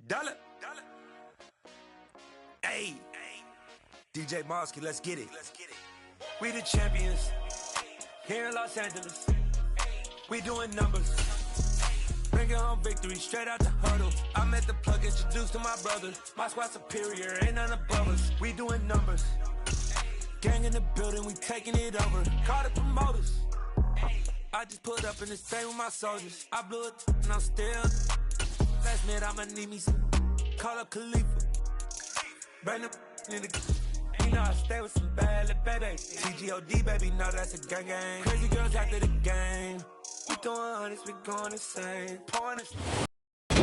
Dollar. Hey, DJ Mosky, let's get it. We the champions here in Los Angeles. We doing numbers. Bringing home victory straight out the huddle. I met the plug, introduced to my brothers. My squad superior, ain't none above us. We doing numbers. Gang in the building, we taking it over. Call the promoters. I just pulled up in this thing with my soldiers. I blew it and I'm still. Last minute I'ma need me some. Call up Khalifa. Bring them in the. You know I stay with some bad little baby. TGOD baby, know that's a gang gang. Crazy girls after the game. We throwing hundreds, we going insane.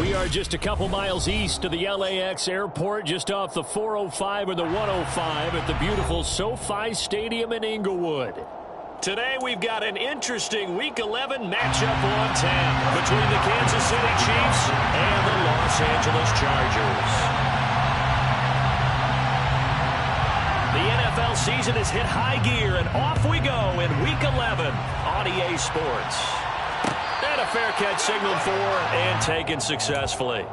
We are just a couple miles east of the LAX airport, just off the 405 or the 105 at the beautiful SoFi Stadium in Inglewood. Today we've got an interesting Week 11 matchup on tap between the Kansas City Chiefs and the Los Angeles Chargers. The NFL season has hit high gear, and off we go in Week 11 on EA Sports. And a fair catch signaled for and taken successfully.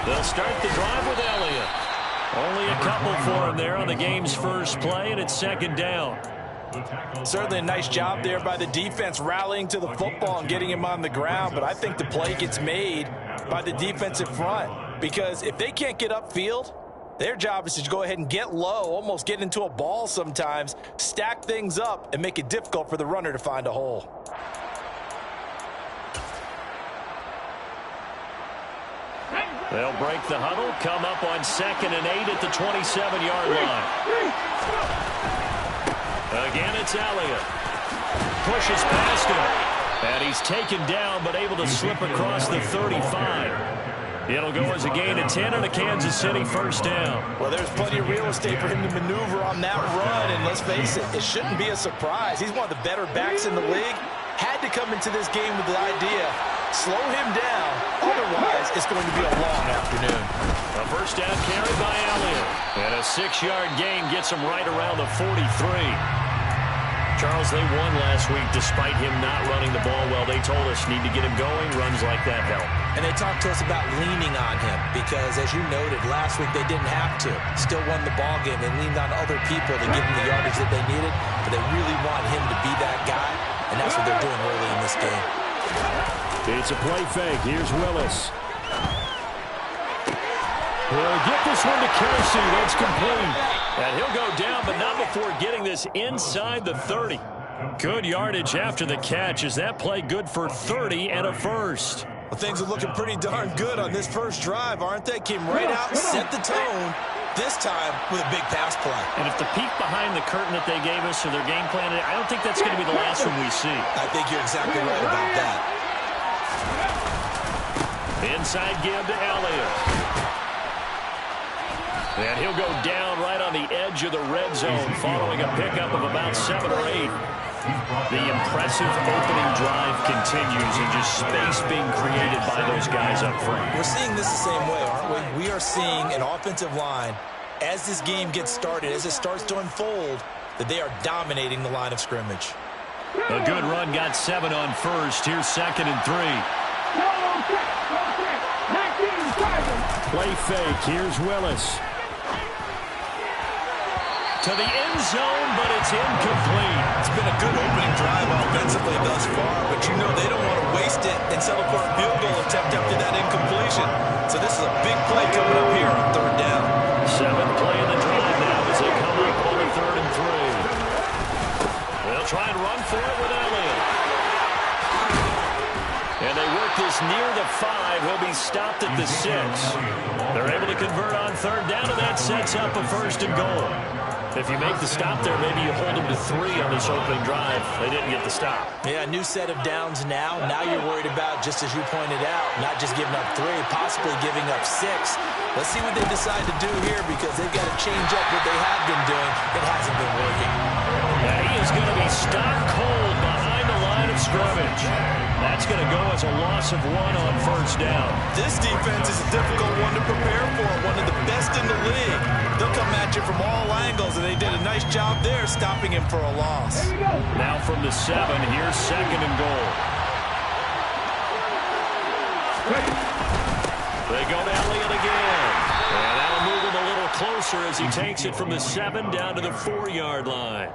They'll start the drive with Elliott. Only a couple for him there on the game's first play, and it's second down. Certainly a nice job there by the defense rallying to the football and getting him on the ground, but I think the play gets made by the defensive front because if they can't get upfield, their job is to go ahead and get low, almost get into a ball sometimes, stack things up, and make it difficult for the runner to find a hole. They'll break the huddle, come up on 2nd and 8 at the 27-yard line. Again, it's Elliott. Pushes past him. And he's taken down, but able to slip across the 35. It'll go as a gain of 10 and a Kansas City first down. Well, there's plenty of real estate for him to maneuver on that run, and let's face it, it shouldn't be a surprise. He's one of the better backs in the league. Had to come into this game with the idea, slow him down, otherwise it's going to be a long afternoon. A first down carry by Elliott. And a 6-yard gain gets him right around the 43. Charles, they won last week despite him not running the ball well. They told us need to get him going. Runs like that help. And they talked to us about leaning on him because, as you noted, last week they didn't have to. Still won the ball game. They leaned on other people to give them the yardage that they needed, but they really want him to be that guy, and that's what they're doing early in this game. It's a play fake. Here's Willis. He'll get this one to Kelsey. That's complete. And he'll go down, but not before getting this inside the 30. Good yardage after the catch. Is that play good for 30 and a first? Well, things are looking pretty darn good on this first drive, aren't they? Came right out and set the tone, this time with a big pass play. And if the peek behind the curtain that they gave us or their game plan, I don't think that's going to be the last one we see. I think you're exactly right about that. Inside give to Elliott. And he'll go down right on the edge of the red zone following a pickup of about 7 or 8. The impressive opening drive continues and just space being created by those guys up front. We're seeing this the same way, aren't we? We are seeing an offensive line, as this game gets started, as it starts to unfold, that they are dominating the line of scrimmage. A good run got 7 on first. Here's 2nd and 3. Play fake. Here's Willis. To the end zone, but it's incomplete. It's been a good opening drive offensively thus far, but you know they don't want to waste it and settle for a field goal attempt after that incompletion. So this is a big play coming up here on 3rd down. 7th play in the drive now as they come up on a 3rd and 3. They'll try and run for it with Elliott. And they work this near the 5. He'll be stopped at the 6. They're able to convert on 3rd down, and that sets up a 1st and goal. If you make the stop there, maybe you hold them to 3 on this opening drive. They didn't get the stop. Yeah, new set of downs now. Now you're worried about, just as you pointed out, not just giving up 3, possibly giving up 6. Let's see what they decide to do here because they've got to change up what they have been doing. It hasn't been working. And he is going to be stopped cold behind the line of scrimmage. That's going to go as a loss of 1 on first down. This defense is a difficult one to prepare for, one of the best in the league. They'll come at you from all angles, and they did a nice job there stopping him for a loss. Now from the 7, here's 2nd and goal. They go to Elliott again. And that'll move him a little closer as he takes it from the 7 down to the 4-yard line.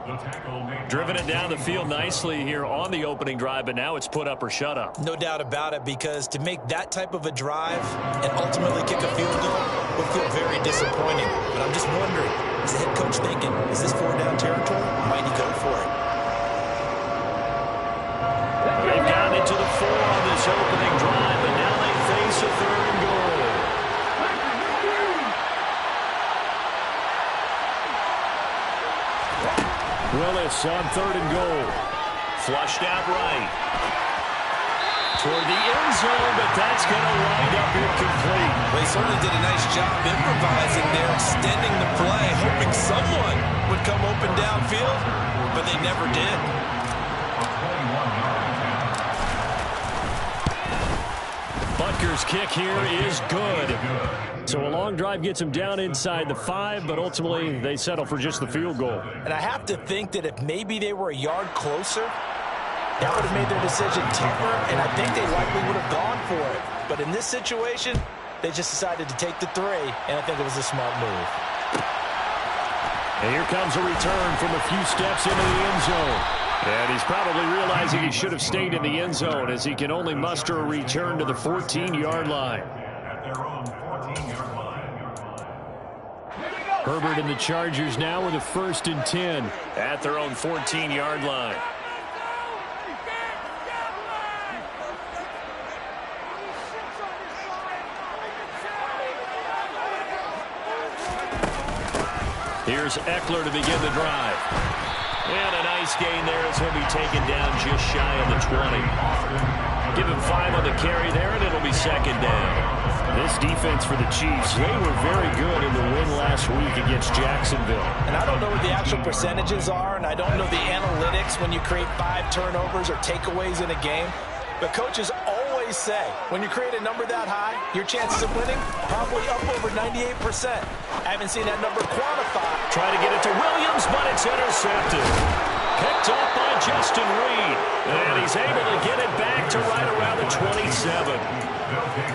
Driven it down the field nicely here on the opening drive, but now it's put up or shut up. No doubt about it, because to make that type of a drive and ultimately kick a field goal would feel very disappointing. But I'm just wondering, is the head coach thinking, is this 4-down territory? Might he go for it? They've gotten it to the 4 on this opening drive, but now they face a 3rd and goal. Willis on 3rd and goal. Flushed out right. Toward the end zone, but that's going to wind up incomplete. They certainly did a nice job improvising there, extending the play, hoping someone would come open downfield, but they never did. Butker's kick here is good. So a long drive gets him down inside the 5, but ultimately they settle for just the field goal. And I have to think that if maybe they were a yard closer, that would have made their decision tougher, and I think they likely would have gone for it. But in this situation, they just decided to take the 3, and I think it was a smart move. And here comes a return from a few steps into the end zone. And he's probably realizing he should have stayed in the end zone as he can only muster a return to the 14-yard line. Herbert and the Chargers now with a 1st and 10 at their own 14-yard line. Here's Eckler to begin the drive. And a nice gain there as he'll be taken down just shy of the 20. Give him 5 on the carry there, and it'll be 2nd down. This defense for the Chiefs, they were very good in the win last week against Jacksonville. And I don't know what the actual percentages are, and I don't know the analytics when you create 5 turnovers or takeaways in a game. But coaches always say, when you create a number that high, your chances of winning probably up over 98%. I haven't seen that number quantified. Try to get it to Williams, but it's intercepted. Picked up by Justin Reed. And he's able to get it back to right around the 27.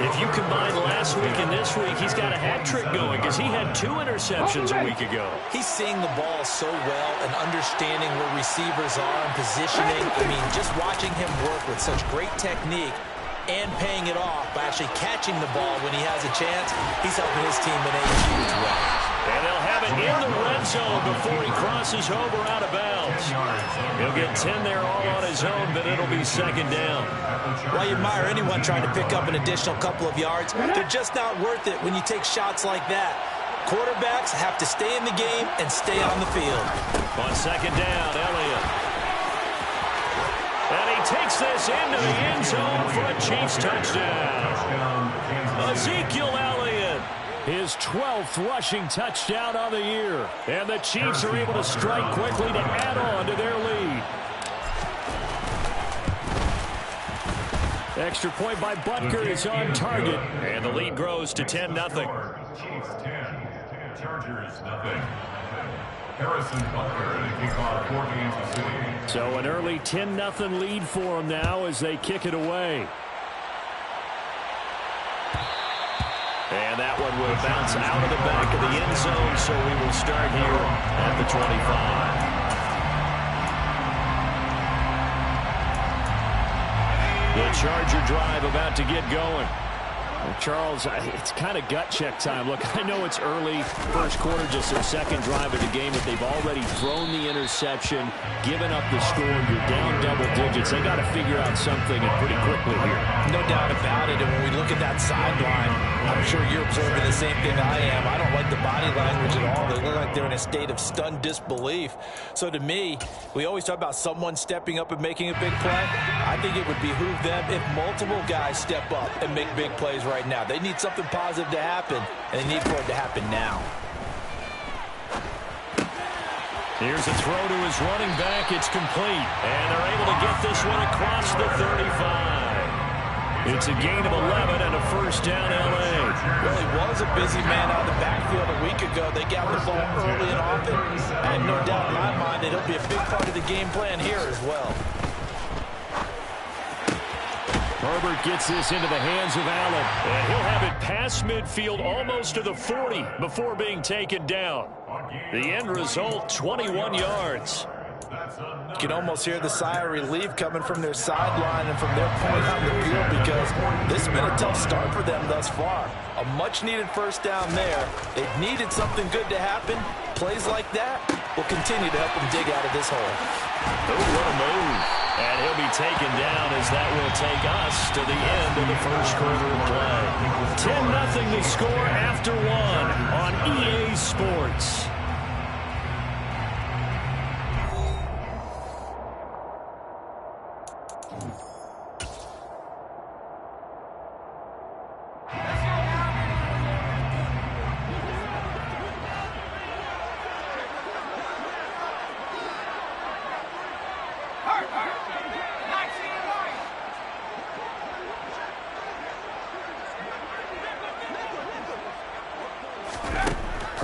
If you combine last week and this week, he's got a hat trick going because he had 2 interceptions a week ago. He's seeing the ball so well and understanding where receivers are and positioning. I mean, just watching him work with such great technique and paying it off by actually catching the ball when he has a chance, he's helping his team in a huge way. And they'll have it in the red zone before he crosses over out of bounds. He'll get 10 there all on his own, but it'll be 2nd down. Well, you admire anyone trying to pick up an additional couple of yards. They're just not worth it when you take shots like that. Quarterbacks have to stay in the game and stay on the field. On 2nd down, Elliott. And he takes this into the end zone for a Chiefs touchdown. Ezekiel Elliott, his 12th rushing touchdown of the year. And the Chiefs are able to strike quickly to add on to their lead. Extra point by Butker is on target. And the lead grows to 10-0. Chiefs 10, Chargers nothing. Harrison Butker to kick off 4 Kansas City. So an early 10-0 lead for them now as they kick it away. And that one will bounce out of the back of the end zone, so we will start here at the 25. The Charger drive about to get going. Well, Charles, it's kind of gut check time. Look, I know it's early, first quarter, just their 2nd drive of the game, but they've already thrown the interception, given up the score. You're down double digits. They got to figure out something and pretty quickly here. No doubt about it. And when we look at that sideline, I'm sure you're observing the same thing I am. I don't like the body language at all. They look like they're in a state of stunned disbelief. So to me, we always talk about someone stepping up and making a big play. I think it would behoove them if multiple guys step up and make big plays right now. They need something positive to happen, and they need for it to happen now. Here's a throw to his running back. It's complete. And they're able to get this one across the 35. It's a gain of 11 and a first down, L.A. Well, he was a busy man out of the backfield a week ago. They got the ball early and often. I have no doubt in my mind that it'll be a big part of the game plan here as well. Herbert gets this into the hands of Allen, and he'll have it past midfield almost to the 40 before being taken down. The end result, 21 yards. You can almost hear the sigh of relief coming from their sideline and from their point on the field because this has been a tough start for them thus far. A much-needed first down there. They've needed something good to happen. Plays like that will continue to help them dig out of this hole. Oh, what a move. And he'll be taken down as that will take us to the end of the first quarter of play. 10-0 the score after one on EA Sports.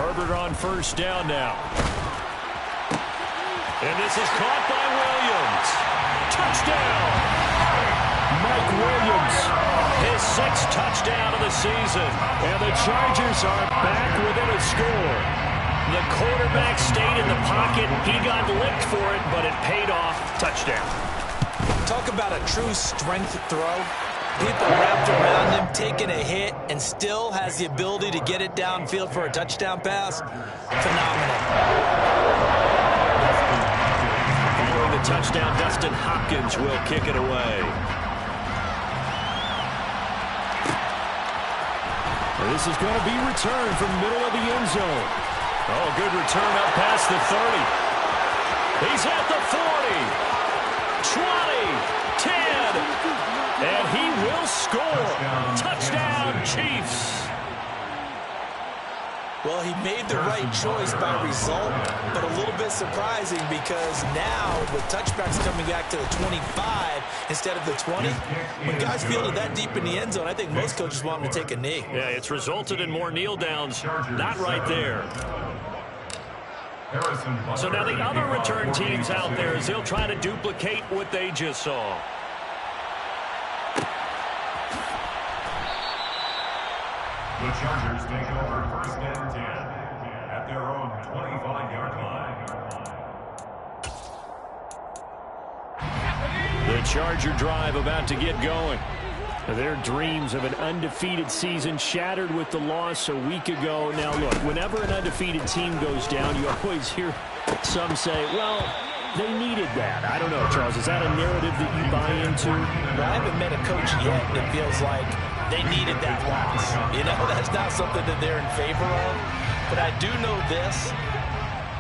Herbert on first down now. And this is caught by Williams. Touchdown! Mike Williams, his 6th touchdown of the season. And the Chargers are back within a score. The quarterback stayed in the pocket. He got licked for it, but it paid off. Touchdown. Talk about a true strength throw. People wrapped around him, taking a hit, and still has the ability to get it downfield for a touchdown pass. Phenomenal. Following the touchdown, Dustin Hopkins will kick it away. This is going to be returned from the middle of the end zone. Oh, good return up past the 30. He's at the 40. 20. 10. And he will score. Touchdown, Chiefs. Well, he made the right choice by result, but a little bit surprising because now with touchbacks coming back to the 25 instead of the 20, when guys fielded that deep in the end zone, I think most coaches want them to take a knee. Yeah, it's resulted in more kneel downs. Not right there. So now the other return teams out there as they'll try to duplicate what they just saw. The Chargers take over first and 10 at their own 25-yard line. The Charger drive about to get going. Their dreams of an undefeated season shattered with the loss a week ago. Now, look, whenever an undefeated team goes down, you always hear some say, well, they needed that. I don't know, Charles. Is that a narrative that you buy into? Well, I haven't met a coach yet that feels like they needed that loss. You know, that's not something that they're in favor of. But I do know this.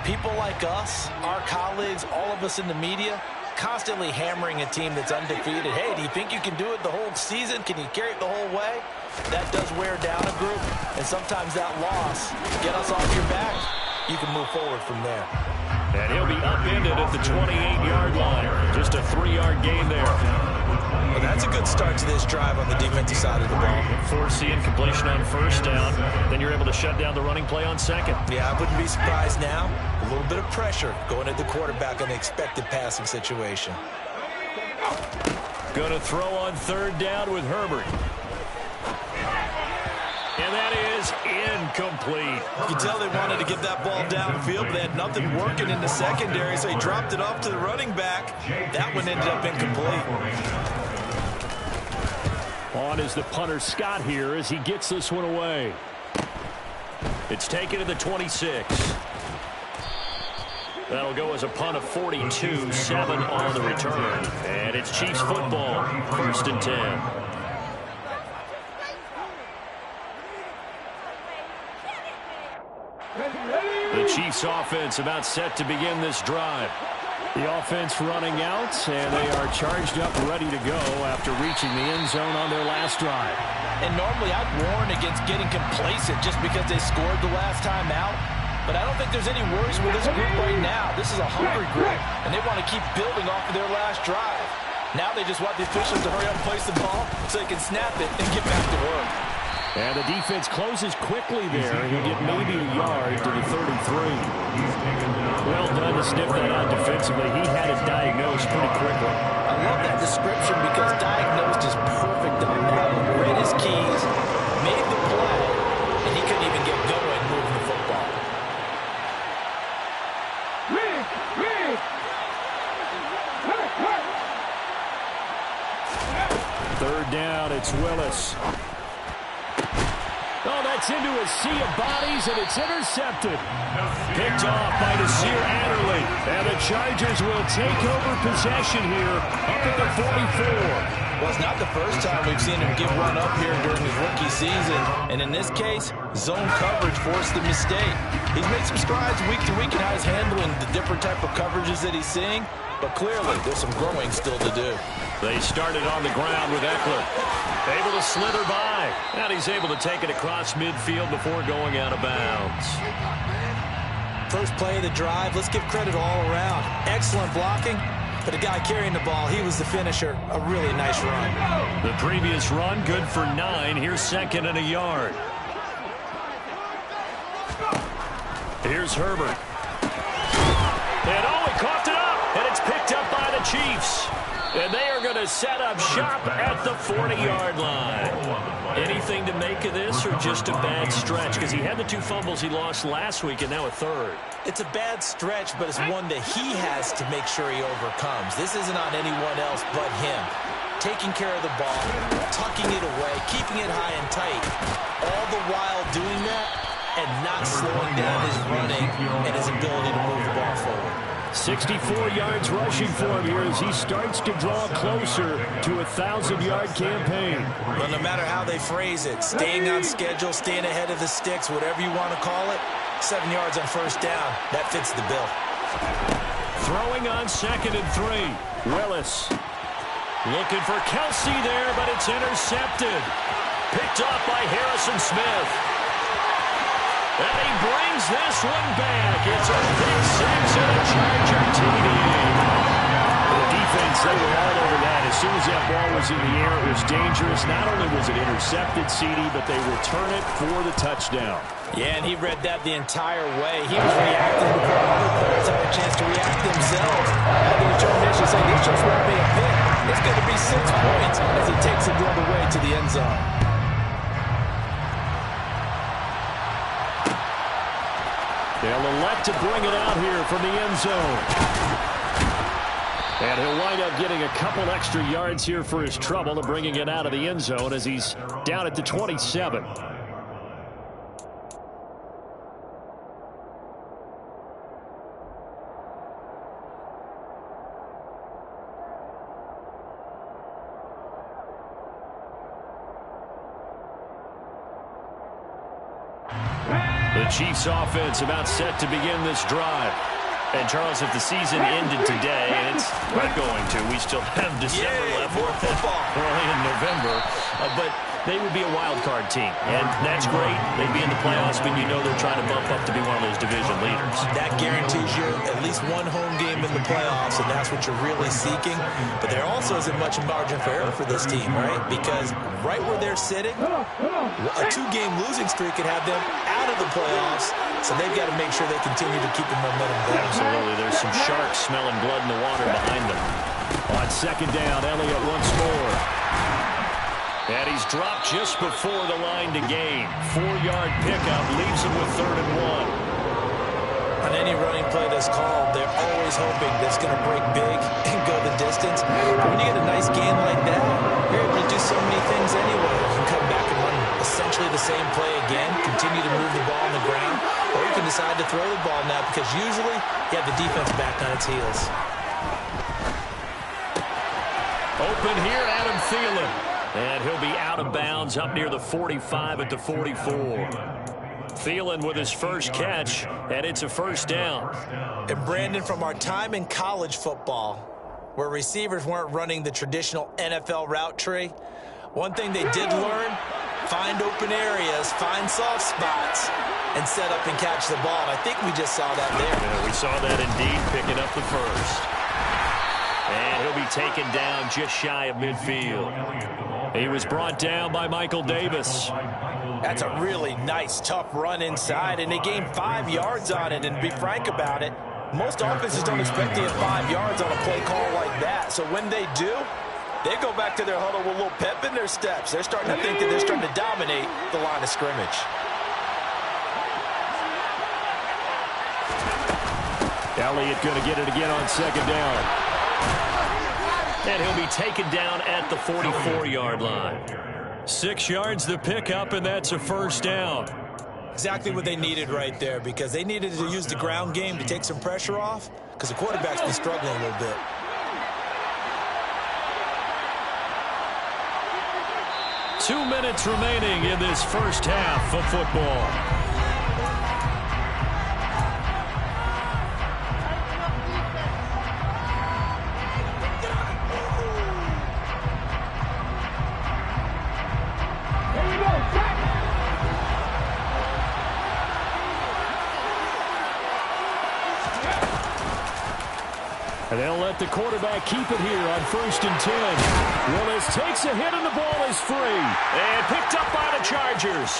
People like us, our colleagues, all of us in the media, constantly hammering a team that's undefeated. Hey, do you think you can do it the whole season? Can you carry it the whole way? That does wear down a group. And sometimes that loss, get us off your back, you can move forward from there. And he'll be upended at the 28-yard line. Just a 3-yard gain there. Well, that's a good start to this drive on the defensive side of the ball. Force the incompletion on first down. Then you're able to shut down the running play on second. Yeah, I wouldn't be surprised now. A little bit of pressure going at the quarterback on the expected passing situation. Going to throw on third down with Herbert. And that is incomplete. You can tell they wanted to get that ball downfield, but they had nothing working in the secondary, so he dropped it off to the running back. That one ended up incomplete. On is the punter Scott here as he gets this one away. It's taken to the 26. That'll go as a punt of 42, 7 on the return. And it's Chiefs football, first and 10. The Chiefs offense about set to begin this drive. The offense running out, and they are charged up, ready to go after reaching the end zone on their last drive. And normally I'd warn against getting complacent just because they scored the last time out. But I don't think there's any worries with this group right now. This is a hungry group, and they want to keep building off of their last drive. Now they just want the officials to hurry up and place the ball so they can snap it and get back to work. And the defense closes quickly there. He'll get maybe a yard to the 33. Well done to sniff that out defensively. He had it diagnosed pretty quickly. I love that description because diagnosed is perfect on that one. Read his keys, made the play, and he couldn't even get going moving the football. Third down, it's Willis. Oh, that's into a sea of bodies, and it's intercepted. Picked off by Nasir Adderley. And the Chargers will take over possession here up at the 44. Well, it's not the first time we've seen him give one up here during his rookie season. And in this case, zone coverage forced the mistake. He's made some strides week to week in how he's handling the different type of coverages that he's seeing. But clearly, there's some growing still to do. They started on the ground with Eckler. Able to slither by. And he's able to take it across midfield before going out of bounds. First play of the drive, let's give credit all around. Excellent blocking. For the guy carrying the ball, he was the finisher. A really nice run. The previous run, good for 9. Here's second and a yard. Here's Herbert. And he coughed it up. And it's picked up by the Chiefs. And they are going to set up shop at the 40-yard line. Anything to make of this or just a bad stretch? Because he had the 2 fumbles he lost last week and now a third. It's a bad stretch, but it's one that he has to make sure he overcomes. This isn't on anyone else but him. Taking care of the ball, tucking it away, keeping it high and tight, all the while doing that and not slowing down his running and his ability to move the ball forward. 64 yards rushing for him here as he starts to draw closer to a 1,000-yard campaign. Well, no matter how they phrase it, staying on schedule, staying ahead of the sticks, whatever you want to call it, 7 yards on first down, that fits the bill. Throwing on second and 3. Willis looking for Kelsey there, but it's intercepted. Picked off by Harrison Smith. And he brings this one back. It's a big 6 and a Charger TD. The defense, they were all over that. As soon as that ball was in the air, it was dangerous. Not only was it intercepted, CD, but they return it for the touchdown. Yeah, and he read that the entire way. He was reacting before other players had a chance to react themselves. Had the determination saying, this just won't be a pick. It's going to be 6 points as he takes it the other way to the end zone. They'll elect to bring it out here from the end zone. And he'll wind up getting a couple extra yards here for his trouble and bringing it out of the end zone as he's down at the 27. The Chiefs offense about set to begin this drive. And, Charles, if the season ended today, and it's not going to, we still have December left. More football. Early in November. But they would be a wild card team. And that's great. They'd be in the playoffs, but you know they're trying to bump up to be one of those division leaders. That guarantees you at least one home game in the playoffs, and that's what you're really seeking. But there also isn't much margin for error for this team, right? Because right where they're sitting, a 2-game losing streak could have them out of the playoffs, so they've got to make sure they continue to keep the momentum going. Absolutely. There's some sharks smelling blood in the water behind them. On second down, Elliott once more. And he's dropped just before the line to gain. 4-yard pickup leaves him with 3rd and 1. On any running play that's called, they're always hoping that it's going to break big and go the distance. But when you get a nice gain like that, you're able to do so many things anyway. You can come back and run essentially the same play again, continue to move the ball on the ground, or you can decide to throw the ball now because usually you have the defense back on its heels. Open here, Adam Thielen. And he'll be out of bounds up near the 45 at the 44. Thielen with his first catch, and it's a first down. And Brandon, from our time in college football, where receivers weren't running the traditional NFL route tree, one thing they did learn, find open areas, find soft spots, and set up and catch the ball. And I think we just saw that there. Yeah, we saw that indeed, picking up the first. And he'll be taken down just shy of midfield. He was brought down by Michael Davis. That's a really nice, tough run inside, and they gained 5 yards on it. And to be frank about it, most offenses don't expect to get 5 yards on a play call like that. So when they do, they go back to their huddle with a little pep in their steps. They're starting to think that they're starting to dominate the line of scrimmage. Elliott going to get it again on second down. And he'll be taken down at the 44-yard line. 6 yards the pickup, and that's a first down. Exactly what they needed right there, because they needed to use the ground game to take some pressure off, because the quarterback's been struggling a little bit. Two minutes remaining in this first half of football. And they'll let the quarterback keep it here on 1st and 10. Willis takes a hit and the ball is free. And picked up by the Chargers.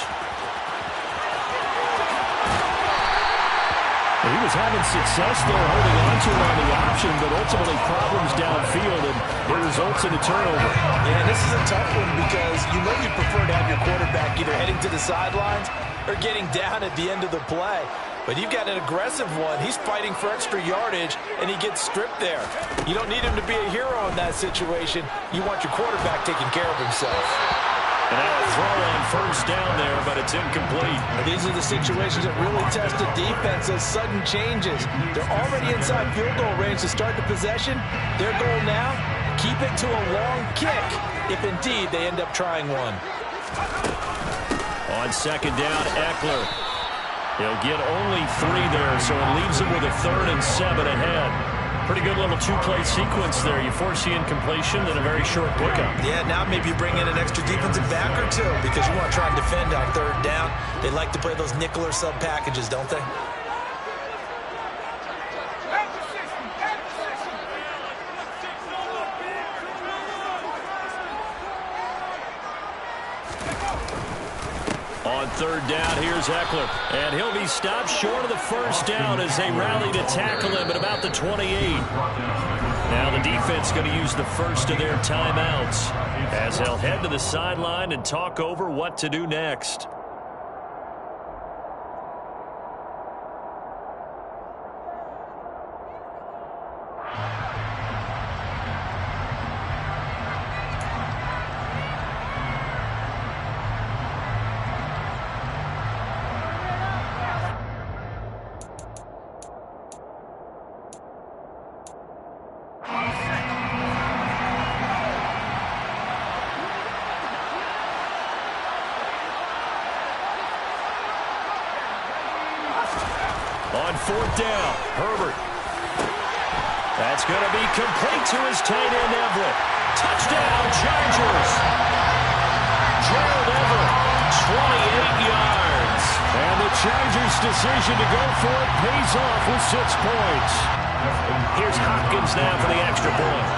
He was having success there holding on to it on the option, but ultimately problems downfield, and it results in a turnover. Yeah, this is a tough one because you know you prefer to have your quarterback either heading to the sidelines or getting down at the end of the play. But you've got an aggressive one. He's fighting for extra yardage, and he gets stripped there. You don't need him to be a hero in that situation. You want your quarterback taking care of himself. And now a throw on first down there, but it's incomplete. And these are the situations that really test a defense, those sudden changes. They're already inside field goal range to start the possession. Their goal now, keep it to a long kick, if indeed they end up trying one. On second down, Eckler. He'll get only 3 there, so it leaves him with a 3rd and 7 ahead. Pretty good little two-play sequence there. You force the incompletion, then a very short pickup. Yeah, now maybe you bring in an extra defensive back or two because you want to try and defend on 3rd down. They like to play those nickel or sub packages, don't they? On 3rd down, here's Eckler. And he'll be stopped short of the first down as they rally to tackle him at about the 28. Now the defense going to use the first of their timeouts as they'll head to the sideline and talk over what to do next. On 4th down, Herbert. That's going to be complete to his tight end, Everett. Touchdown, Chargers. Gerald Everett, 28 yards. And the Chargers' decision to go for it pays off with 6 points. Here's Hopkins now for the extra point.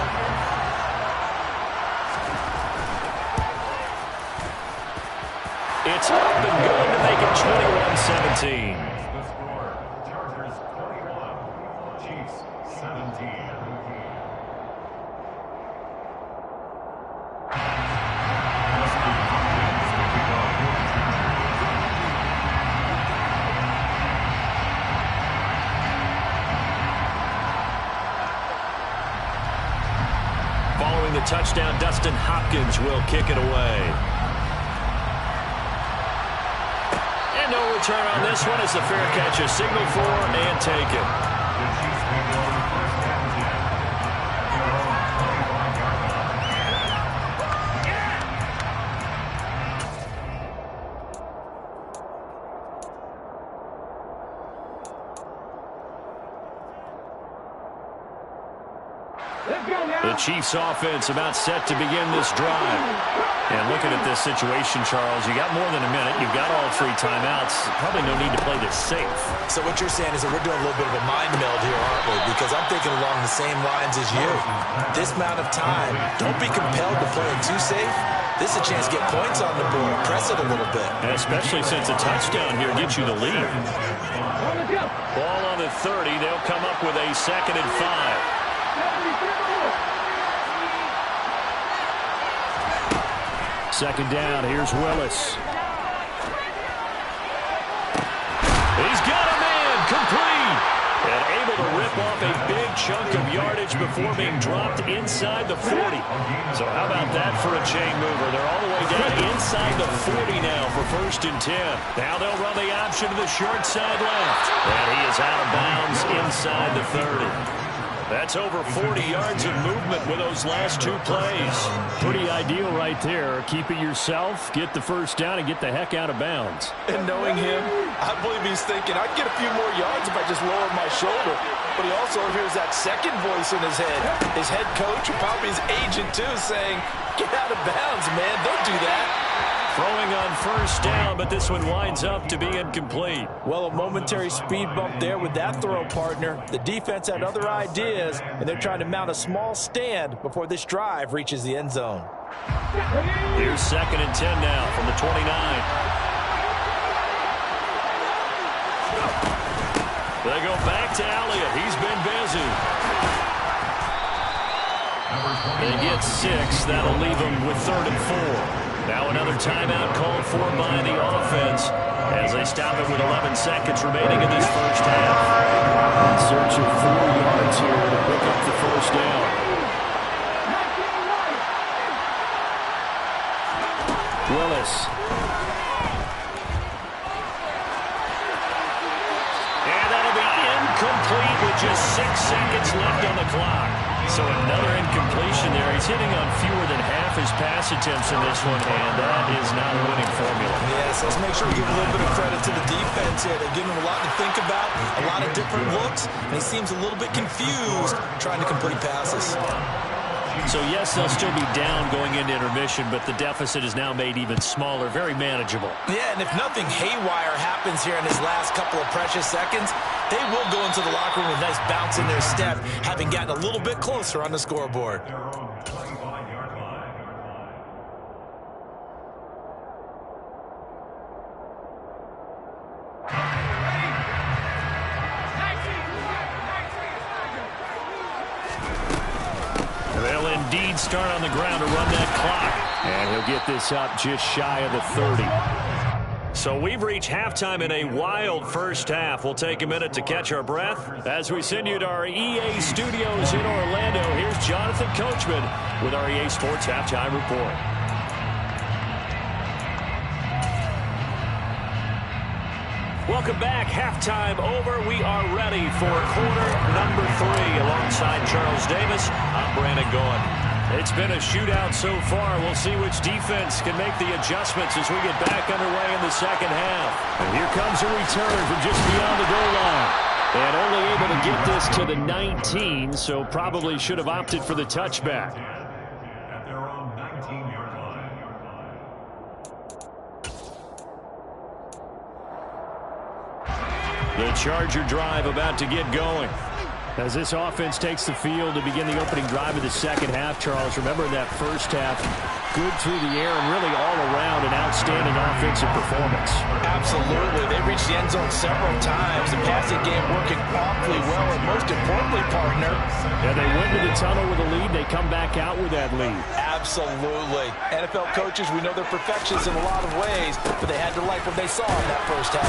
It's up and good to make it 21-17. Following the touchdown, Dustin Hopkins will kick it away. And no return on this one as the fair catch is signaled for and taken. The The Chiefs offense about set to begin this drive. And looking at this situation, Charles, you got more than a minute. You've got all 3 timeouts. Probably no need to play this safe. So what you're saying is that we're doing a little bit of a mind meld here, aren't we? Because I'm thinking along the same lines as you. This amount of time, don't be compelled to play it too safe. This is a chance to get points on the board. Press it a little bit. And especially since a touchdown here gets you the lead. Ball on the 30. They'll come up with a 2nd and 5. Second down, here's Willis. He's got a man, complete. And able to rip off a big chunk of yardage before being dropped inside the 40. So how about that for a chain mover? They're all the way down inside the 40 now for 1st and 10. Now they'll run the option to the short side left. And he is out of bounds inside the 30. That's over 40 yards of movement with those last 2 plays. Pretty ideal right there. Keep it yourself, get the first down, and get the heck out of bounds. And knowing him, I believe he's thinking, I'd get a few more yards if I just lowered my shoulder. But he also hears that second voice in his head. His head coach, or probably his agent too, saying, get out of bounds, man. Don't do that. Throwing on first down, but this one winds up to be incomplete. Well, a momentary speed bump there with that throw, partner. The defense had other ideas, and they're trying to mount a small stand before this drive reaches the end zone. Here's 2nd and 10 now from the 29. They go back to Elliott. He's been busy. They get 6. That'll leave them with 3rd and 4. Now another timeout called for by the offense as they stop it with 11 seconds remaining in this first half. In search of 4 yards here to pick up the first down. Willis. And that'll be incomplete with just 6 seconds left on the clock. So another incompletion there. He's hitting on fewer than half his pass attempts in this one, and that is not a winning formula. Yes, let's make sure we give a little bit of credit to the defense here. They're giving him a lot to think about, a lot of different looks, and he seems a little bit confused trying to complete passes. So, yes, they'll still be down going into intermission, but the deficit is now made even smaller, very manageable. Yeah, and if nothing haywire happens here in his last couple of precious seconds, they will go into the locker room with a nice bounce in their step, having gotten a little bit closer on the scoreboard. They'll indeed start on the ground to run that clock. And he'll get this up just shy of the 30. So we've reached halftime in a wild first half. We'll take a minute to catch our breath as we send you to our EA studios in Orlando. Here's Jonathan Coachman with our EA Sports Halftime Report. Welcome back. Halftime over. We are ready for quarter number 3. Alongside Charles Davis, I'm Brandon Gaughan. It's been a shootout so far. We'll see which defense can make the adjustments as we get back underway in the second half. And here comes a return from just beyond the goal line. And only able to get this to the 19, so probably should have opted for the touchback. At their own 19-yard line. The Charger drive about to get going. As this offense takes the field to begin the opening drive of the second half, Charles, remember in that first half, good through the air and really all around an outstanding offensive performance. Absolutely. They reached the end zone several times. The passing game working awfully well, and most importantly, partner. Yeah, they went to the tunnel with a lead. They come back out with that lead. Absolutely. NFL coaches, we know they're perfectionists in a lot of ways, but they had to like what they saw in that first half.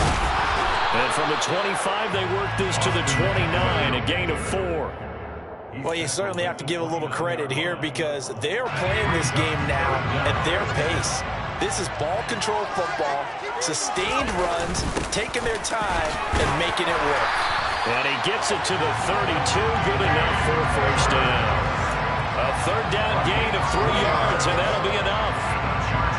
And from the 25, they worked this to the 29, a gain of 4. Well, you certainly have to give a little credit here because they're playing this game now at their pace. This is ball control football, sustained runs, taking their time, and making it work. And he gets it to the 32, good enough for a first down. A third down gain of 3 yards, and that'll be enough.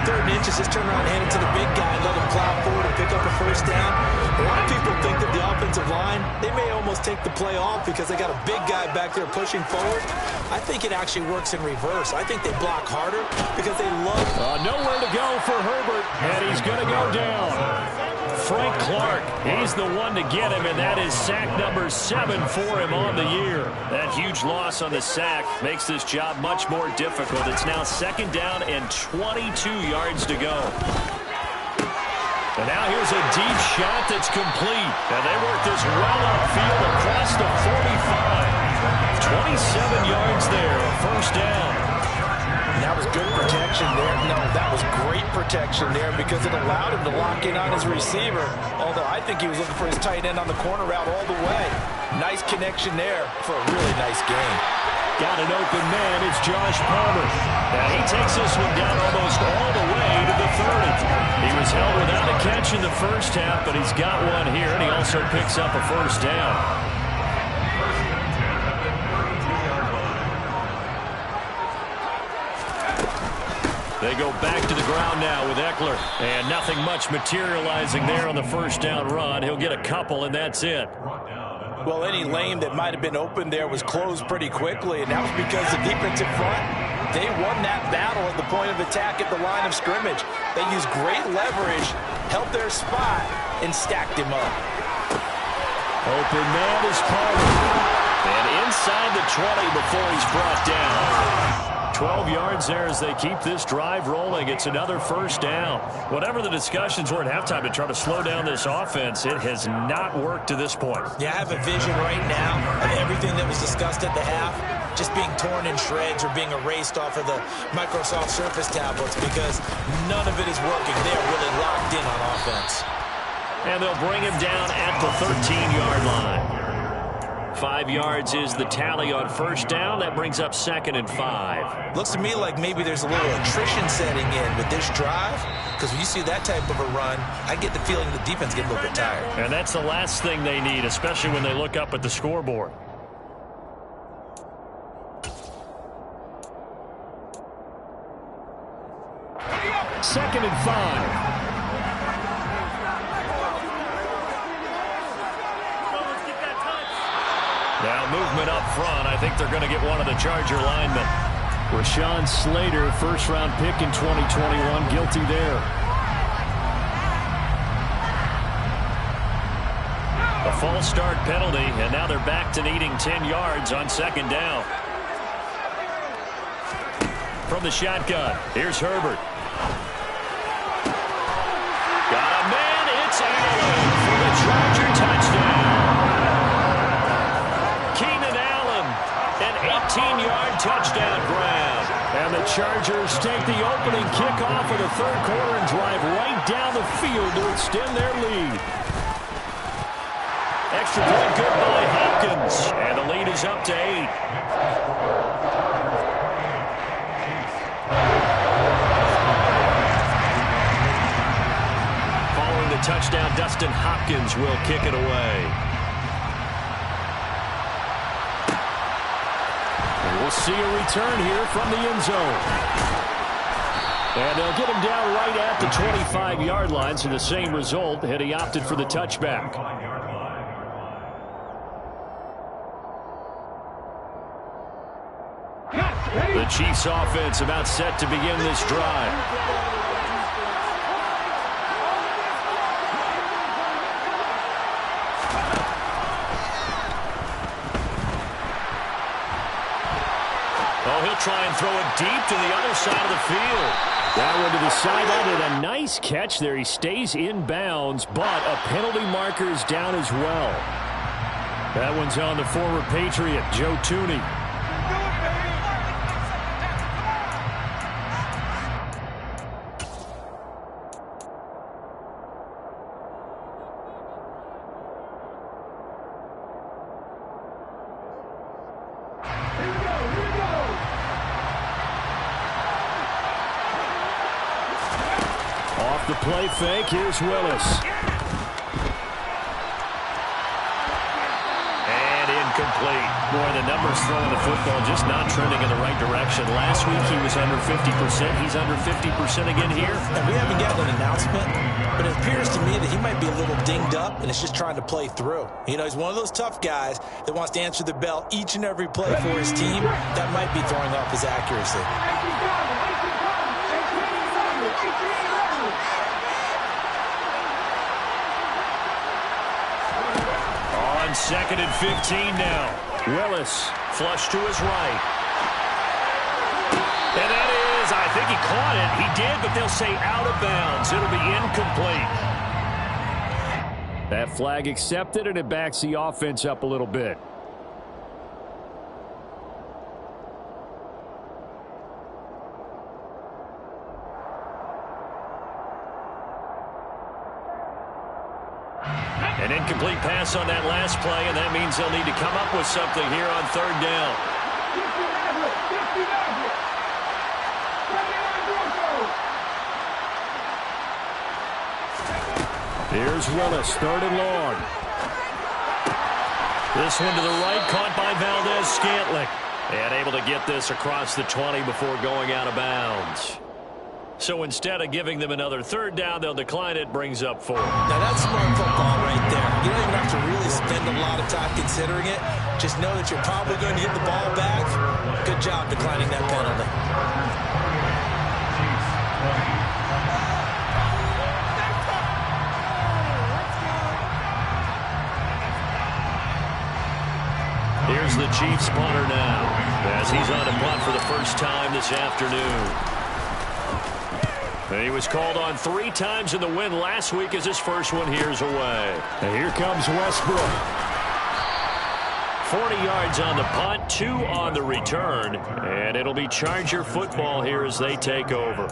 3rd and inches, just turn around and hand it to the big guy and let him plow forward and pick up a first down. A lot of people think that the offensive line, they may almost take the play off because they got a big guy back there pushing forward. I think it actually works in reverse. I think they block harder because they love... Nowhere to go for Herbert, and he's going to go down. Frank Clark, he's the one to get him, and that is sack number 7 for him on the year. That huge loss on the sack makes this job much more difficult. It's now 2nd down and 22 yards to go. And now here's a deep shot that's complete. And they work this well upfield across the 45. 27 yards there, a first down. That was good protection there. No, that was great protection there because it allowed him to lock in on his receiver. Although I think he was looking for his tight end on the corner route all the way. Nice connection there for a really nice game. Got an open man. It's Josh Palmer. And he takes this one down almost all the way to the 30. He was held without a catch in the first half, but he's got one here, and he also picks up a first down. They go back to the ground now with Eckler, and nothing much materializing there on the first down run. He'll get a couple, and that's it. Well, any lane that might have been open there was closed pretty quickly, and that was because the defensive front, they won that battle at the point of attack at the line of scrimmage. They used great leverage, held their spot, and stacked him up. Open man is Palmer, and inside the 20 before he's brought down. 12 yards there as they keep this drive rolling. It's another first down. Whatever the discussions were at halftime to try to slow down this offense, it has not worked to this point. Yeah, I have a vision right now of everything that was discussed at the half just being torn in shreds or being erased off of the Microsoft Surface tablets because none of it is working. They're really locked in on offense. And they'll bring him down at the 13-yard line. 5 yards is the tally on first down. That brings up 2nd and 5. Looks to me like maybe there's a little attrition setting in with this drive, because when you see that type of a run, I get the feeling the defense gets a little bit tired. And that's the last thing they need, especially when they look up at the scoreboard. Second and 5. Now movement up front. I think they're going to get one of the Charger linemen. Rashawn Slater, first-round pick in 2021, guilty there. A false start penalty, and now they're back to needing 10 yards on 2nd down. From the shotgun, here's Herbert. Got a man, it's Allen for the Charger touchdown. 18-yard touchdown grab. And the Chargers take the opening kickoff of the 3rd quarter and drive right down the field to extend their lead. Extra point good by Hopkins. And the lead is up to 8. Following the touchdown, Dustin Hopkins will kick it away. We'll see a return here from the end zone. And they'll get him down right at the 25-yard line, so the same result had he opted for the touchback. The Chiefs offense about set to begin this drive. Oh, he'll try and throw it deep to the other side of the field. That one to the sideline, and a nice catch there. He stays in bounds, but a penalty marker is down as well. That one's on the former Patriot, Joe Thuney. The play fake, here's Willis. And incomplete. Boy, the numbers throwing the football just not trending in the right direction. Last week he was under 50%. He's under 50% again here. And we haven't gotten an announcement, but it appears to me that he might be a little dinged up and is just trying to play through. You know, he's one of those tough guys that wants to answer the bell each and every play for his team. That might be throwing off his accuracy. On 2nd and 15 now. Willis flush to his right. And that is, I think he caught it. He did, but they'll say out of bounds. It'll be incomplete. That flag accepted, and it backs the offense up a little bit. An incomplete pass on that last play, and that means they'll need to come up with something here on 3rd down. Here's Willis, 3rd and long. This one to the right, caught by Valdez-Scantling. And able to get this across the 20 before going out of bounds. So instead of giving them another 3rd down, they'll decline it, brings up 4. Now that's smart football right there. You don't even have to really spend a lot of time considering it. Just know that you're probably going to get the ball back. Good job declining that penalty. Here's the Chiefs punter now, as he's on a punt for the first time this afternoon. And he was called on 3 times in the win last week as his first one here's away. And here comes Westbrook. 40 yards on the punt, 2 on the return. And it'll be Charger football here as they take over.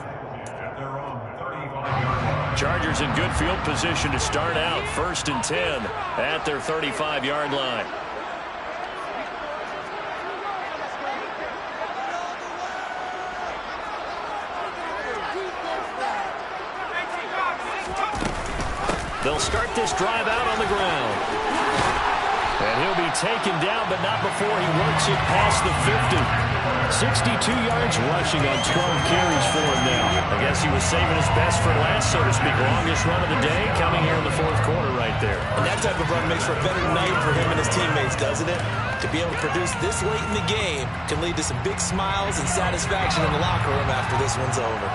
Chargers in good field position to start out. 1st and 10 at their 35-yard line. They'll start this drive out on the ground. And he'll be taken down, but not before he works it past the 50. 62 yards rushing on 12 carries for him now. I guess he was saving his best for last, so to speak. Longest run of the day coming here in the 4th quarter right there. And that type of run makes for a better night for him and his teammates, doesn't it? To be able to produce this late in the game can lead to some big smiles and satisfaction in the locker room after this one's over.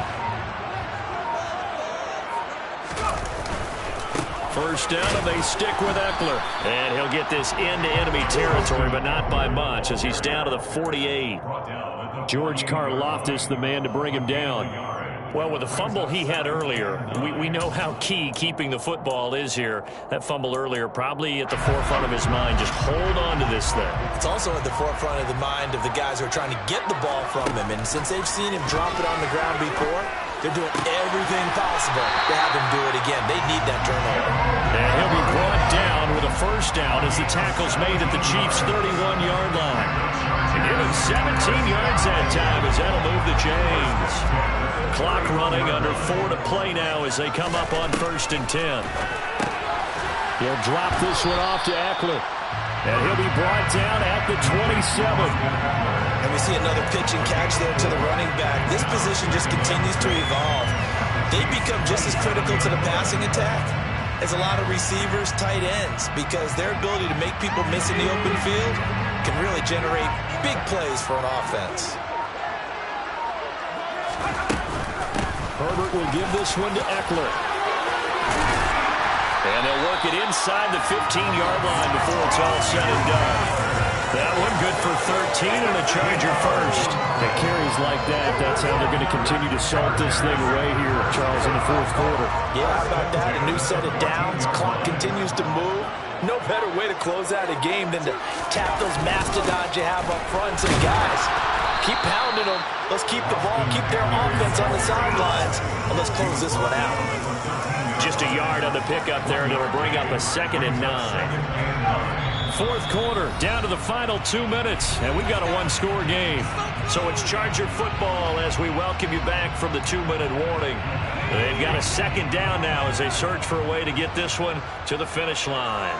1st down, and they stick with Eckler. And he'll get this into enemy territory, but not by much, as he's down to the 48. George Karlaftis, the man to bring him down. Well, with the fumble he had earlier, we know how key keeping the football is here. That fumble earlier probably at the forefront of his mind. Just hold on to this thing. It's also at the forefront of the mind of the guys who are trying to get the ball from him. And since they've seen him drop it on the ground before, they're doing everything possible to have him do it again. They need that turnover. And he'll be brought down with a 1st down as the tackle's made at the Chiefs' 31-yard line. And give him 17 yards that time as that'll move the chains. Clock running, under 4 to play now as they come up on 1st and 10. He'll drop this one off to Eckler. And he'll be brought down at the 27. And we see another pitch and catch there to the running back. This position just continues to evolve. They become just as critical to the passing attack as a lot of receivers, tight ends, because their ability to make people miss in the open field can really generate big plays for an offense. Herbert will give this one to Eckler. And they'll work it inside the 15-yard line before it's all said and done. That one good for 13 and a Charger first. The carries like that, that's how they're going to continue to salt this thing away here, Charles, in the 4th quarter. Yeah, how about that? A new set of downs. Clock continues to move. No better way to close out a game than to tap those mastodons you have up front. So, guys, keep pounding them. Let's keep the ball, keep their offense on the sidelines, and let's close this one out. Just a yard on the pickup there, and it'll bring up a 2nd and 9. 4th quarter, down to the final 2 minutes, and we've got a 1-score game. So it's Charger football as we welcome you back from the 2-minute warning. They've got a 2nd down now as they search for a way to get this one to the finish line.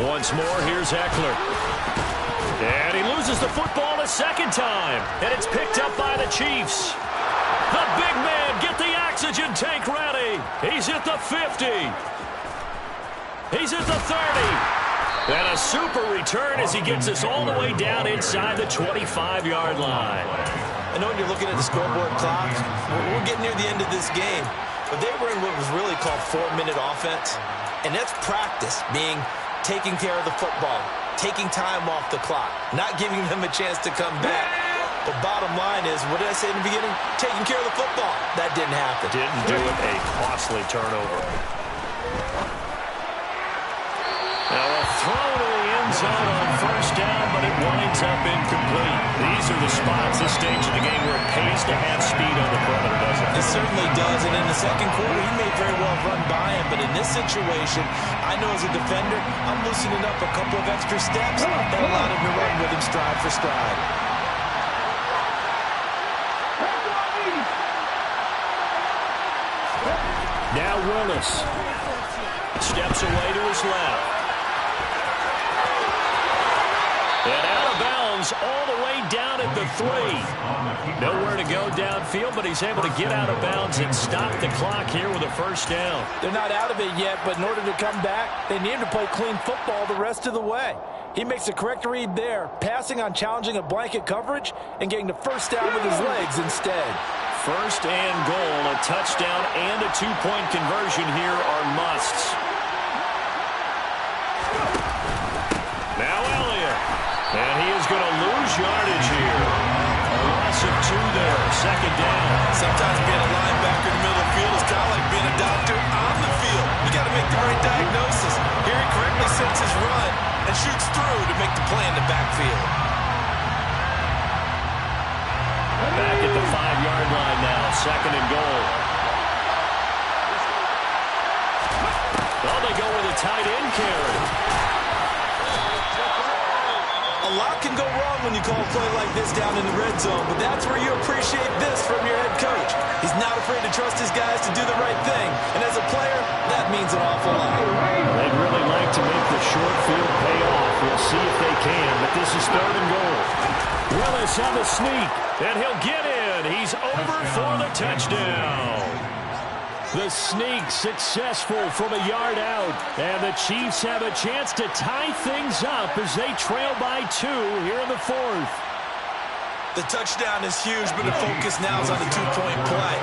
Once more, here's Eckler. And he loses the football a second time. And it's picked up by the Chiefs. The big man, get the oxygen tank ready. He's at the 50. He's at the 30. And a super return as he gets us all the way down inside the 25-yard line. I know when you're looking at the scoreboard clock, we're getting near the end of this game. But they were in what was really called 4-minute offense. And that's practice, being taking care of the football, taking time off the clock, not giving them a chance to come back. But bottom line is, what did I say in the beginning? Taking care of the football. That didn't happen. Didn't do it. A costly turnover. Now a throw to the end zone on first down, but it winds up incomplete. These are the spots, this stage of the game, where it pays to have speed on the perimeter, doesn't it? It certainly does, and in the second quarter, he may very well run by him, but in this situation, I know as a defender, I'm loosening up a couple of extra steps that allowed him to run with him stride for stride. Now Willis steps away to his left. And out of bounds all the way down at the 3. Nowhere to go downfield, but he's able to get out of bounds and stop the clock here with a first down. They're not out of it yet, but in order to come back, they need to play clean football the rest of the way. He makes the correct read there, passing on challenging a blanket coverage and getting the first down with his legs instead. First and goal, a touchdown and a two-point conversion here are musts. Now Elliott. And he is going to lose yardage here. A loss of 2 there, second down. Sometimes being a linebacker in the middle of the field is kind of like being a doctor on the field. You got to make the right diagnosis. Here he correctly sets his run and shoots through to make the play in the backfield. Back at the 5-yard line now, second and goal. Well, they go with a tight end carry. A lot can go wrong when you call a play like this down in the red zone, but that's where you appreciate this from your head coach. He's not afraid to trust his guys to do the right thing, and as a player, that means an awful lot. They'd really like to make the short field pay off. We'll see if they can, but this is third and goal. Willis on the sneak, and he'll get in. He's over for the touchdown. The sneak successful from a yard out, and the Chiefs have a chance to tie things up as they trail by 2 here in the 4th. The touchdown is huge, but the focus now is on the 2-point play.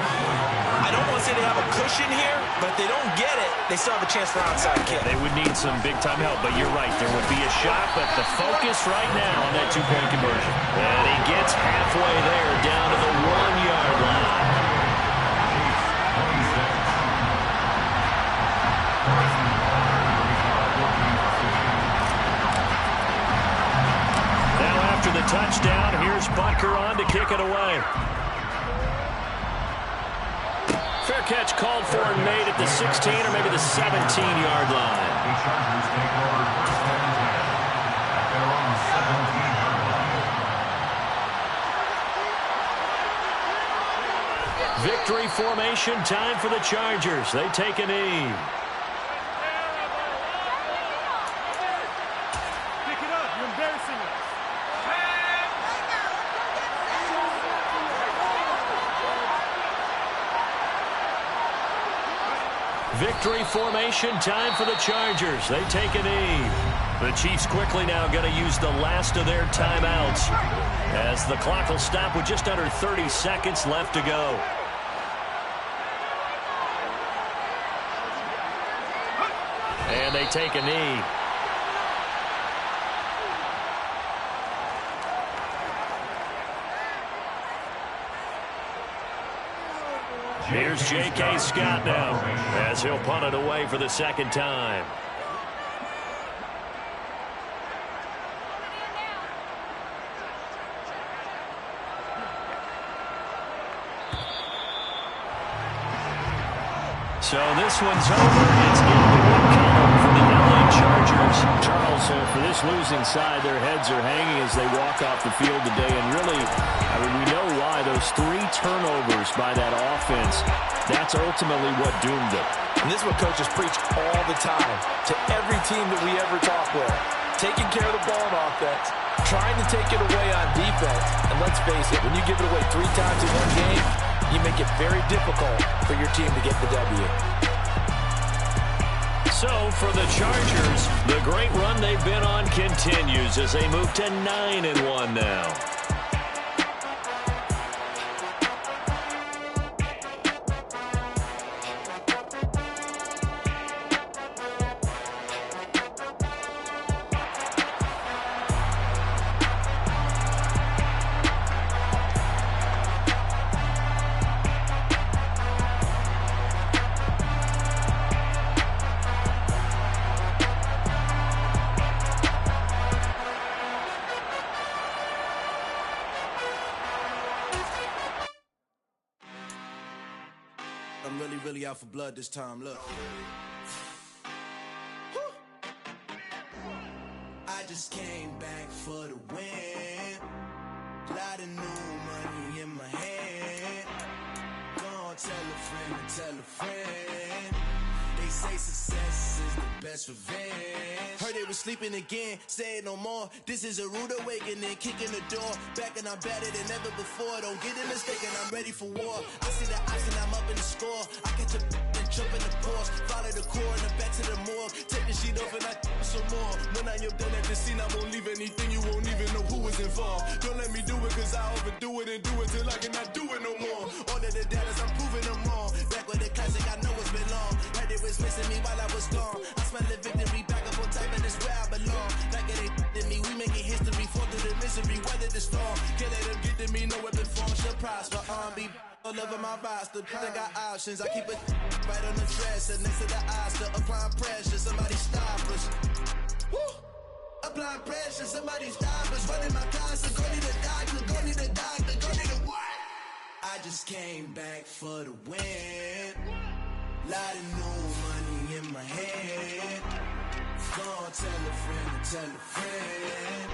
I don't want to say they have a cushion here, but if they don't get it, they still have a chance for onside kick. They would need some big-time help, but you're right. There would be a shot, but the focus right now on that 2-point conversion. And he gets halfway there, down to the 1-yard line. Now after the touchdown, here's Butker on to kick it away. Fair catch called for and made at the 16 or maybe the 17-yard line. The Chargers take over first and 10 at their own 17-yard line. Victory formation time for the Chargers. They take a knee. Pick it up. You're embarrassing us. Victory formation time for the Chargers. They take a knee. The Chiefs quickly now going to use the last of their timeouts as the clock will stop with just under 30 seconds left to go. And they take a knee. Here's J.K. Scott now as he'll punt it away for the second time. So this one's over. It's in the win column for the LA Chargers. Charles, for this losing side, their heads are hanging as they walk off the field today. And really, I mean, we know why. Those 3 turnovers by that offense, that's ultimately what doomed them. And this is what coaches preach all the time to every team that we ever talk with. Taking care of the ball on offense, trying to take it away on defense. And let's face it, when you give it away 3 times in one game, you make it very difficult for your team to get the W. So for the Chargers, the great run they've been on continues as they move to 9-1 now. I'm really out for blood this time, look. I just came back for the win. Lot of new money in my hand. Gonna tell a friend and tell a friend. They say success is the best revenge. Heard they was sleeping again, say it no more. This is a rude awakening, kicking the door. Back and I'm better than ever before. Don't get it mistaken, I'm ready for war. I see the option, I'm up in the score. I catch a and jump in the Porsche. Follow the core and the back to the morgue. Take the sheet off and I some more. When I am done at the scene, I won't leave anything. You won't even know who was involved. Don't let me do it, cause I overdo it and do it till I cannot do it no more. All of the data, I'm proving them wrong. Back with the classic, I know it's been long. Heard it was missing me while I was gone. I smell the victory back up on top, and it's where I belong. Like it ain't to me, we making history. Fall through the misery, weather the storm. Can't let them get to me, no weapon form shall prosper. R&B all over my roster, I got options. I keep it right on the dresser, next to the Oscar. Applying pressure, somebody stop us. Woo! Applying pressure, somebody stop us. Running my closet, go need a doctor, go need a doctor, go need a what? I just came back for the win. Lot of new money in my hand. Gonna tell a friend and tell a friend.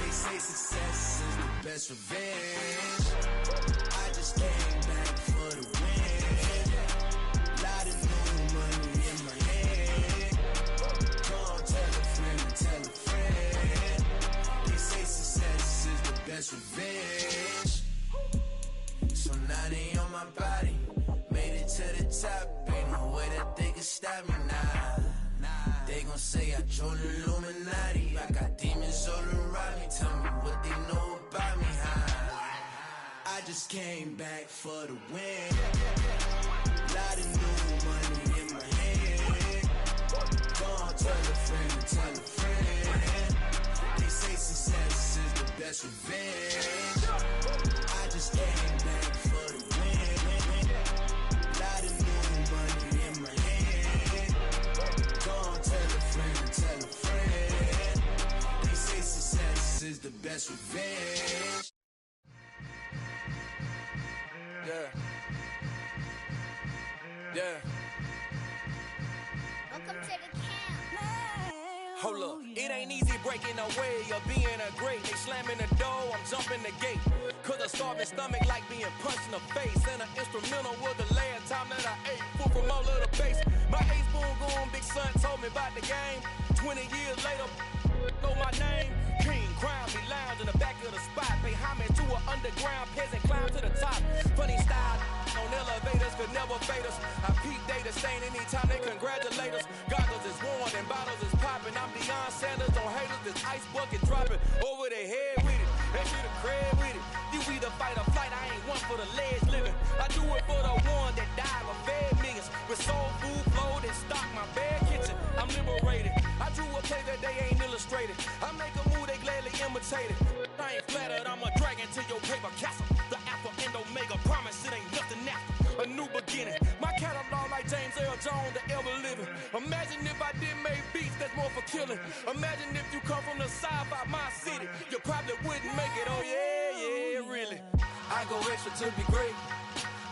They say success is the best revenge. I just came back for the win. Lot of new money in my hand. Gonna tell a friend and tell a friend. They say success is the best revenge. So now they on my body. Made it to the top. Ain't no way that they can stop me now. They gon' say I joined the Illuminati. I got demons all around me. Tell me what they know about me, huh? I just came back for the win. Lot of new money in my hand. Gonna tell a friend and tell a friend. They say success is the best revenge. I just came back for the win. Lot of new money in my hand. Gonna tell a friend and tell a friend. They say success is the best revenge. Yeah. Welcome to the camp. Hold up, it ain't easy breaking away or being a great. They slamming the door, I'm jumping the gate. Cause a starving stomach like being punched in the face. And an instrumental was the last time that I ate food from all of the base. My ace boom goon, big son told me about the game. 20 years later, know my name. King, crown, me lounge in the back of the spot. Pay homage to an underground peasant, climb to the top. Funny style on elevators could never fade us. I peep data stain anytime they congratulate us. Goggles is worn and bottles is popping. I'm Deion Sanders on haters, this ice bucket dropping over their head with it. They should have cred with it. You either fight or flight, I ain't one for the legs living. I do it for the one that died or fed millions. With soul food flowed and stock my bare kitchen. I'm liberated. I drew a play that they ain't illustrated. I make a move, they gladly imitate it. I ain't flattered, I'm a dragon to your paper castle. The Alpha and Omega promise it ain't nothing after. A new beginning. My catalog like James Earl Jones, the ever living. Imagine if I did make beats that's more for killing. Imagine if you come from the side by my city. You probably wouldn't make it, oh yeah, really. I go extra to be great.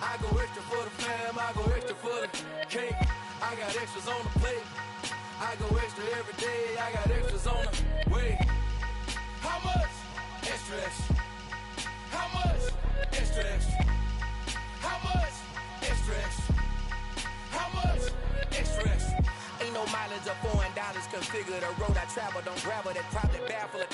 I go extra for the fam, I go extra for the cake. I got extras on the plate. I go extra every day, I got extras on the way. How much? Extra, extra. How much? Extra, extra. How much? Extra, extra. How much? Hundreds of foreign dollars configure the road I travel. Don't gravel that probably baffle it.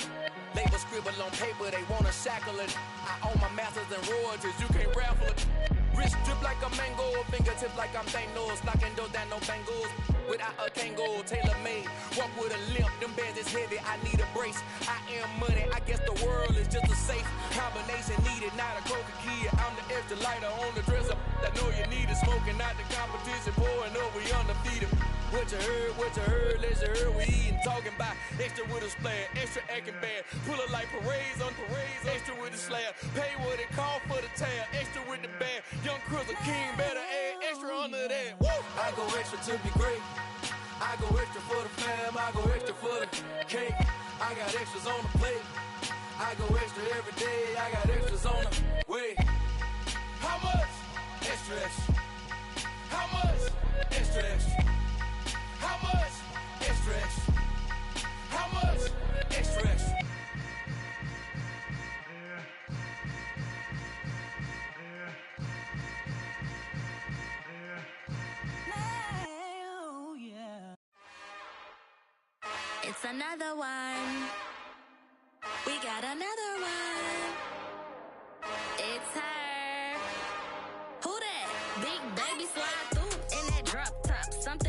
Label scribble on paper, they wanna shackle it. I own my masters and royalties, you can't raffle it. Wrist drip like a mango, fingertips like I'm Thanos. Knocking doors down, no bangles. Without a Kango, tailor made. Walk with a limp, them bands is heavy, I need a brace. I am money, I guess the world is just a safe combination needed, not a coca kid. I'm the extra lighter on the dresser. I know you need it, smoking out the competition, pouring up, we undefeated. What you heard, let's you heard, we eating, talking about extra with a splash, extra acting bad. Pull it like parades on parades, extra with the slab. Pay what it cost for the tab, extra with the band. Young Crizzle King, better add extra under that. Woo! I go extra to be great. I go extra for the fam, I go extra for the cake. I got extras on the plate. I go extra every day, I got extras on the way. How much? Extra, extra. How much? Extra, extra. How much? Extra, extra. How much? Extra, extra. It's another one. We got another one. It's her. Who that? Big baby slide through in that drop top. Something